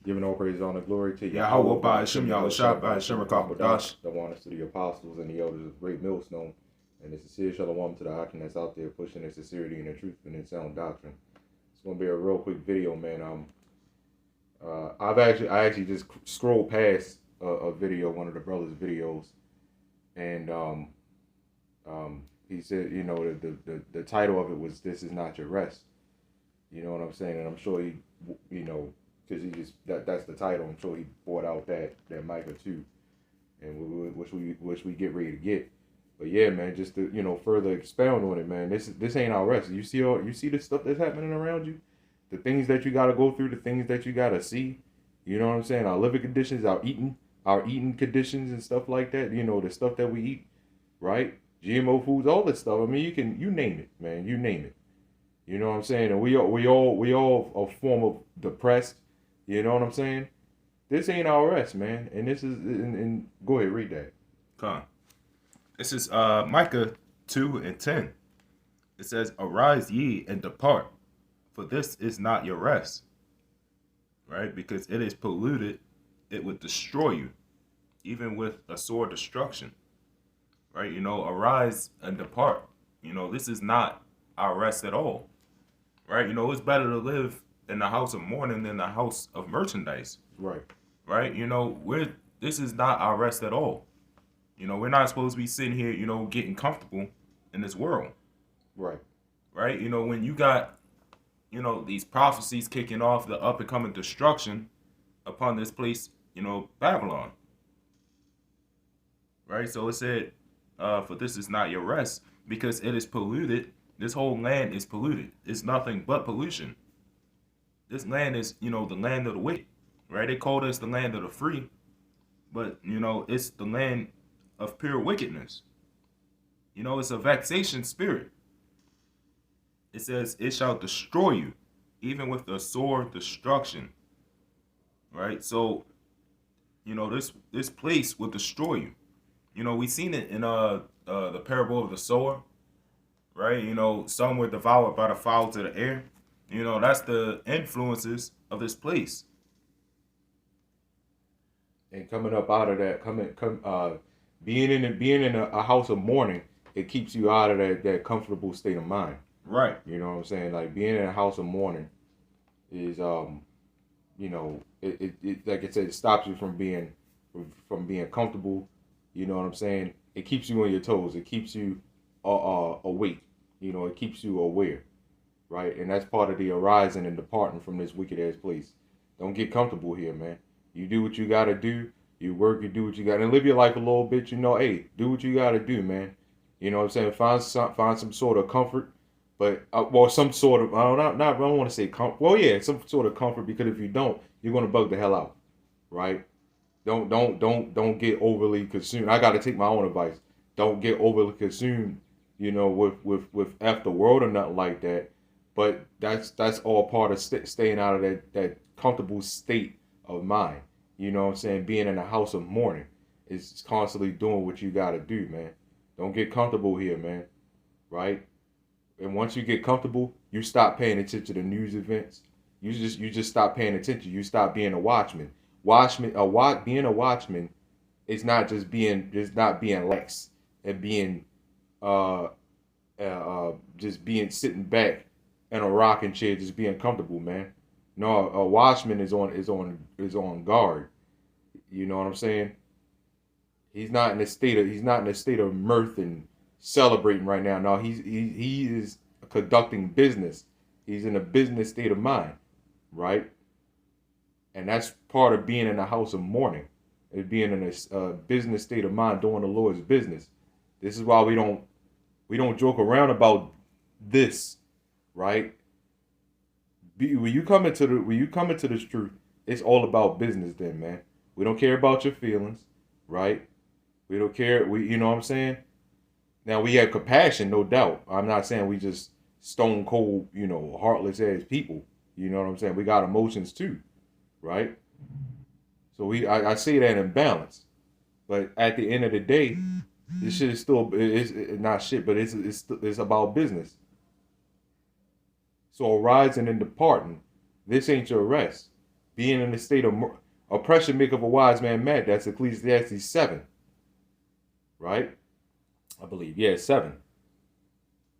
Giving all praise, honor, glory to Yahweh by Hashem, Yahweh Shah by Hashem, Rakakwadash. The honors to the apostles and the elders of Great Millstone, and the sincere shalom to the Hakim that's out there pushing their sincerity and the truth and their sound doctrine. It's gonna be a real quick video, man. I actually just scrolled past a video, one of the brothers' videos, and he said, you know, the title of it was "This Is Not Your Rest." You know what I'm saying? And I'm sure he, you know, because he just that's the title. I'm sure he brought out that Micah 2, and which we get ready to get. But yeah, man, just to, you know, further expound on it, man. This ain't our rest. You see the stuff that's happening around you, the things that you got to go through, the things that you got to see. You know what I'm saying? Our living conditions, our eating conditions and stuff like that. You know, the stuff that we eat, right? GMO foods, all this stuff. I mean, you name it, man. You name it. You know what I'm saying? And we all a form of depressed. You know what I'm saying? This ain't our rest, man. And this is and go ahead, read that. Come on. This is Micah 2:10. It says, "Arise ye and depart, for this is not your rest." Right? Because it is polluted, it would destroy you, even with a sore destruction. Right? You know, arise and depart. You know, this is not our rest at all. Right? You know, it's better to live in the house of mourning than the house of merchandise. Right. Right? You know, this is not our rest at all. You know, we're not supposed to be sitting here, you know, getting comfortable in this world. Right. Right? You know, when you got, you know, these prophecies kicking off the up and coming destruction upon this place, you know, Babylon. Right? So it said, for this is not your rest, because it is polluted. This whole land is polluted. It's nothing but pollution. This land is, you know, the land of the wicked. Right? They called us the land of the free. But, you know, it's the land of pure wickedness. You know, it's a vexation spirit. It says, it shall destroy you, even with a sore destruction. Right? So, you know, this place will destroy you. You know, we seen it in the parable of the sower. Right? You know, some were devoured by the fowls of the air. You know, that's the influences of this place. And coming up out of that, being in a house of mourning, it keeps you out of that comfortable state of mind. Right. You know what I'm saying? Like being in a house of mourning is you know, it like I said, it stops you from being comfortable. You know what I'm saying? It keeps you on your toes. It keeps you awake. You know, it keeps you aware, right? And that's part of the arising and departing from this wicked ass place. Don't get comfortable here, man. You do what you gotta do. You work. You do what you got, and live your life a little bit. You know, hey, do what you gotta do, man. You know what I'm saying? Find some sort of comfort, but well, some sort of I don't want to say comfort. Well, yeah, some sort of comfort, because if you don't, you're gonna bug the hell out, right? Don't get overly consumed. I gotta take my own advice. Don't get overly consumed, you know, with F the world or nothing like that. But that's all part of staying out of that comfortable state of mind. You know what I'm saying? Being in a house of mourning is constantly doing what you gotta do, man. Don't get comfortable here, man. Right? And once you get comfortable, you stop paying attention to news events. You just stop paying attention. You stop being a watchman. Being a watchman is not not being lax and being just being sitting back in a rocking chair, just being comfortable, man. No, a watchman is on guard. You know what I'm saying? He's not in a state of mirth and celebrating right now. No, he is conducting business. He's in a business state of mind, right? And that's part of being in a house of mourning, is being in a business state of mind, doing the Lord's business. This is why we don't joke around about this, right? When you come into this truth, it's all about business. Then, man, we don't care about your feelings, right? We don't care. You know what I'm saying? Now we have compassion, no doubt. I'm not saying we just stone cold, you know, heartless ass people. You know what I'm saying? We got emotions too, right? So I say that in balance. But at the end of the day, this shit is still it's not shit, but it's about business. So arising and departing, this ain't your rest. Being in a state of oppression make of a wise man mad. That's Ecclesiastes 7, right? I believe. Yeah, 7.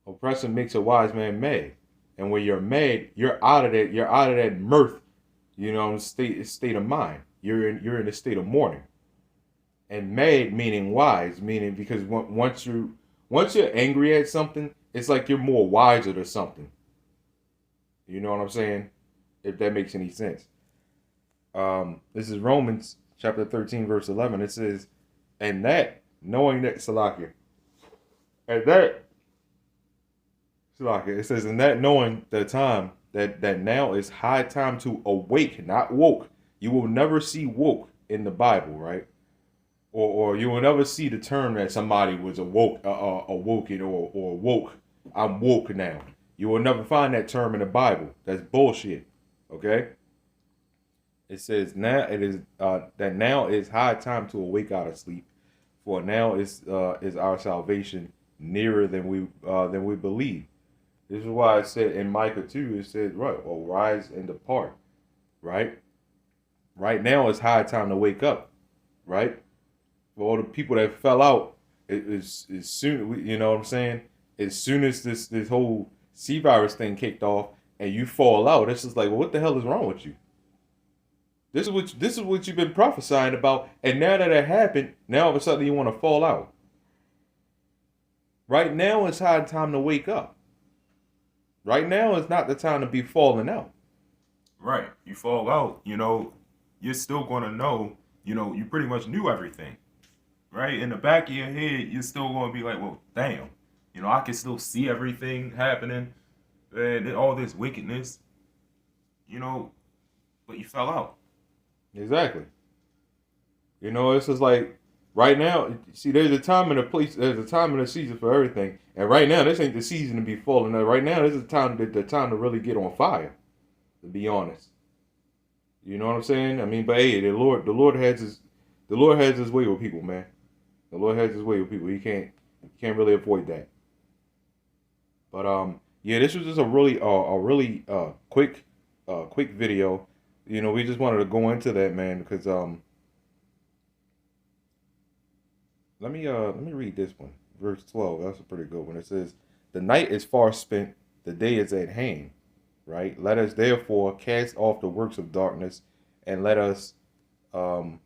Oppression makes a wise man mad. And when you're mad, you're out of that mirth, state of mind. You're in a state of mourning. And mad meaning wise, meaning because once you're angry at something, it's like you're more wiser to something. You know what I'm saying? If that makes any sense. This is Romans chapter 13, verse 11. It says, and that, knowing that, Salakia, and that, Salakia, it says, and that knowing the time, that now is high time to awake, not woke. You will never see woke in the Bible, right? Or you will never see the term that somebody was awoken or woke. I'm woke now. You will never find that term in the Bible. That's bullshit. Okay? It says now it is that now is high time to awake out of sleep, for now is our salvation nearer than we believe. This is why it said in Micah 2, it said, right, or rise and depart. Right? Right now it's high time to wake up. Right? For all the people that fell out, it's soon, you know what I'm saying? As soon as this whole C virus thing kicked off and you fall out, it's just like, well, what the hell is wrong with you? This is what you've been prophesying about, and now that it happened, now all of a sudden you want to fall out. Right now it's high time to wake up. Right now is not the time to be falling out. Right. You fall out, you're still going to know, you pretty much knew everything. Right? In the back of your head, you're still going to be like, well, damn. I can still see everything happening and all this wickedness, but you fell out. Exactly. It's just like right now, see, there's a time and a place, there's a time and a season for everything. And right now, this ain't the season to be falling out. Right now, this is the time to really get on fire, to be honest. You know what I'm saying? I mean, but hey, the Lord has his way with people, man. The Lord has his way with people. You can't really avoid that. But yeah, this was just a really quick video. We just wanted to go into that, man, because let me read this one, verse 12. That's a pretty good one. It says, "The night is far spent, the day is at hand." Right? Let us therefore cast off the works of darkness, and let us put on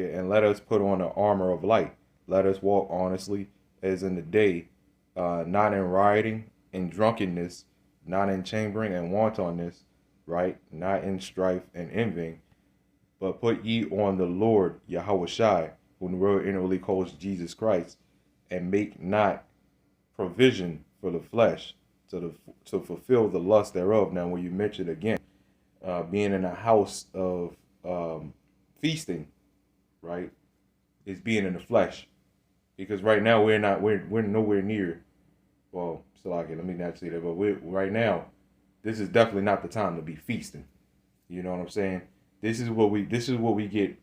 the armor of light. Let us walk honestly as in the day, not in rioting and drunkenness, not in chambering and wantonness, right? Not in strife and envying, but put ye on the Lord Yahushai, whom the world inwardly calls Jesus Christ, and make not provision for the flesh to fulfill the lust thereof. Now, when you mention again, being in a house of feasting, right, is being in the flesh, because right now we're nowhere near. Well, Salaki, let me not say that, but right now, this is definitely not the time to be feasting. You know what I'm saying? This is what we get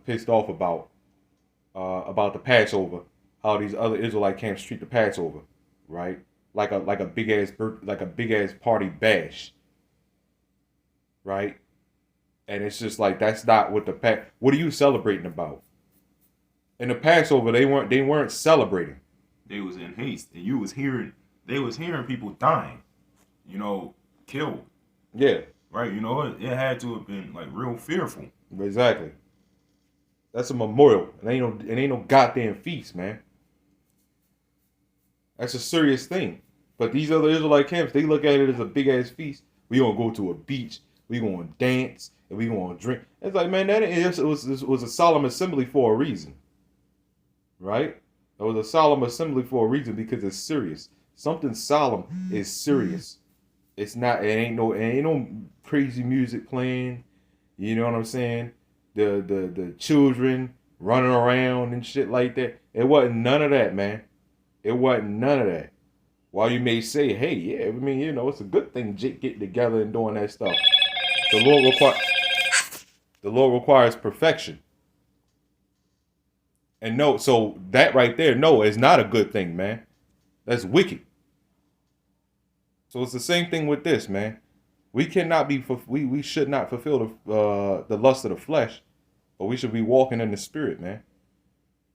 pissed off about the Passover. How these other Israelite camps treat the Passover, right? Like a big ass party bash, right? And it's just like, that's not what what are you celebrating about? In the Passover, they weren't celebrating. They was in haste, and they was hearing people dying, killed. Yeah. Right, it had to have been like real fearful. Exactly. That's a memorial. It ain't no goddamn feast, man. That's a serious thing. But these other Israelite camps, they look at it as a big ass feast. We gonna go to a beach, we gonna dance, and we gonna drink. It's like, man, it was a solemn assembly for a reason. Right? It was a solemn assembly for a reason, because it's serious. Something solemn is serious. It's not. It ain't no crazy music playing. You know what I'm saying? The children running around and shit like that. It wasn't none of that, man. It wasn't none of that. While you may say, hey, yeah, I mean, it's a good thing getting together and doing that stuff. The Lord requires perfection. And no, so that right there, no, is not a good thing, man. That's wicked. So it's the same thing with this, man. We cannot be. We should not fulfill the lust of the flesh, but we should be walking in the spirit, man.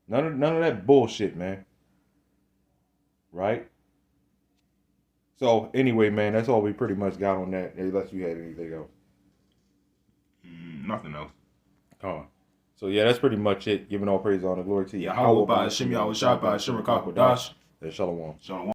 None of that bullshit, man. Right? So anyway, man, that's all we pretty much got on that. Unless you had anything else. Nothing else. So yeah, that's pretty much it. Giving all praise, honor, glory to Yahweh by Hashem, Yahweh Shai by Hashem, and Shalom. Shalom.